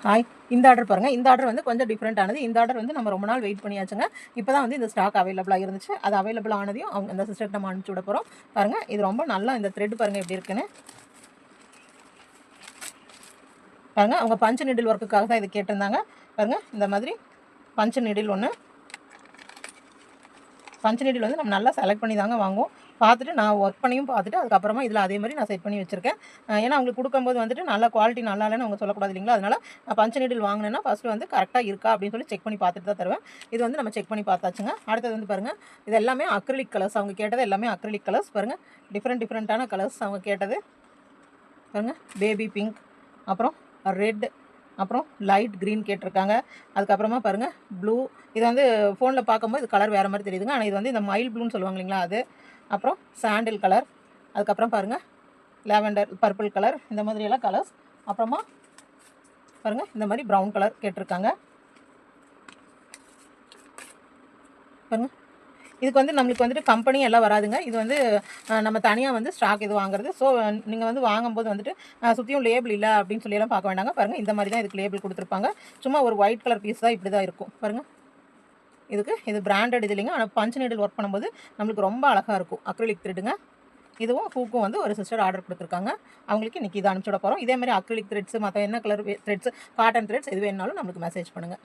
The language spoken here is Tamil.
ஹாய், இந்த ஆர்டர் பாருங்கள். இந்த ஆர்டர் வந்து கொஞ்சம் டிஃப்ரெண்ட்டானது. இந்த ஆர்டர் வந்து நம்ம ரொம்ப நாள் வெயிட் பண்ணியாச்சுங்க. இப்போ தான் வந்து இந்த ஸ்டாக் அவைலபிளாக இருந்துச்சு. அது அவைலபிள் ஆனதையும் அவங்க அந்த சிஸ்டர்கிட்ட நம்ம அனுப்பிச்சி விட போகிறோம். பாருங்கள், இது ரொம்ப நல்லா இந்த த்ரெட் பாருங்கள் எப்படி இருக்குன்னு. பாருங்கள், அவங்க பஞ்ச் நீடில் ஒர்க்குக்காக தான் இது கேட்டிருந்தாங்க. பாருங்கள், இந்த மாதிரி பஞ்ச் நீடில் ஒன்று. பஞ்ச் நீடில் வந்து நம்ம நல்லா செலக்ட் பண்ணி தாங்க வாங்குவோம். பார்த்துட்டு நான் ஒர்க் பண்ணியும் பார்த்துட்டு அதுக்கப்புறமா இதில் அதே மாதிரி நான் செட் பண்ணி வச்சுருக்கேன். ஏன்னா அவங்களுக்கு கொடுக்கும்போது வந்துட்டு நல்ல குவாலிட்டி நல்லா இல்லைன்னு அவங்க சொல்லக்கூடாது இல்லைங்களா? அதனால் நான் பஞ்ச் நீடில் வாங்கினேன்னா ஃபஸ்ட்டு வந்து கரெக்டாக இருக்கா அப்படின்னு சொல்லி செக் பண்ணி பார்த்துட்டு தான் தருவேன். இது வந்து நம்ம செக் பண்ணி பார்த்தாச்சுங்க. அடுத்தது வந்து பாருங்கள், இது எல்லாமே அக்ரிலிக் கலர்ஸ். அவங்க கேட்டது எல்லாமே அக்ரிலிக் கலர்ஸ். பாருங்கள், டிஃப்ரெண்ட்டான கலர்ஸ் அவங்க கேட்டது. பாருங்கள், பேபி பிங்க், அப்புறம் ரெட், அப்புறம் லைட் க்ரீன் கேட்டிருக்காங்க. அதுக்கப்புறமா பாருங்கள் ப்ளூ. இது வந்து ஃபோனில் பார்க்கும்போது இது கலர் வேறு மாதிரி தெரியுதுங்க. ஆனால் இது வந்து இந்த மைல் ப்ளூன்னு சொல்லுவாங்க இல்லைங்களா அது. அப்புறம் சாண்டில் கலர். அதுக்கப்புறம் பாருங்கள் லாவெண்டர், பர்பிள் கலர், இந்த மாதிரியெல்லாம் கலர்ஸ். அப்புறமா பாருங்கள் இந்த மாதிரி ப்ரௌன் கலர் கேட்டிருக்காங்க. பாருங்கள், இதுக்கு வந்து நம்மளுக்கு வந்துட்டு கம்பெனி எல்லாம் வராதுங்க. இது வந்து நம்ம தனியாக வந்து ஸ்டாக் இது வாங்குறது. ஸோ நீங்கள் வந்து வாங்கும்போது வந்துட்டு சுற்றியும் லேபிள் இல்லை அப்படின்னு சொல்லியெல்லாம் பார்க்க வேண்டாங்க. பாருங்கள், இந்த மாதிரி தான் இதுக்கு லேபிள் கொடுத்துருப்பாங்க. சும்மா ஒரு ஒயிட் கலர் பீஸ் தான் இப்படி தான் இருக்கும். பாருங்கள், இது பிராண்டட் இது இல்லைங்க. ஆனால் பஞ்ச் நீடில் ஒர்க் பண்ணும்போது நம்மளுக்கு ரொம்ப அழகாக இருக்கும். அக்ரிலிக் த்ரெட்டுங்க. இதுவும் ஹூக்கும் வந்து ஒரு சிஸ்டர் ஆர்டர் கொடுத்துருக்காங்க. அவங்களுக்கு இன்றைக்கி இதை அனுப்பிச்சி விட போகிறோம். இதே மாதிரி அக்ரிலிக் த்ரெட்ஸ், மற்ற என்ன கலர் த்ரெட்ஸ், காட்டன் த்ரெட்ஸ் எது வேணாலும் நம்மளுக்கு மெசேஜ் பண்ணுங்கள்.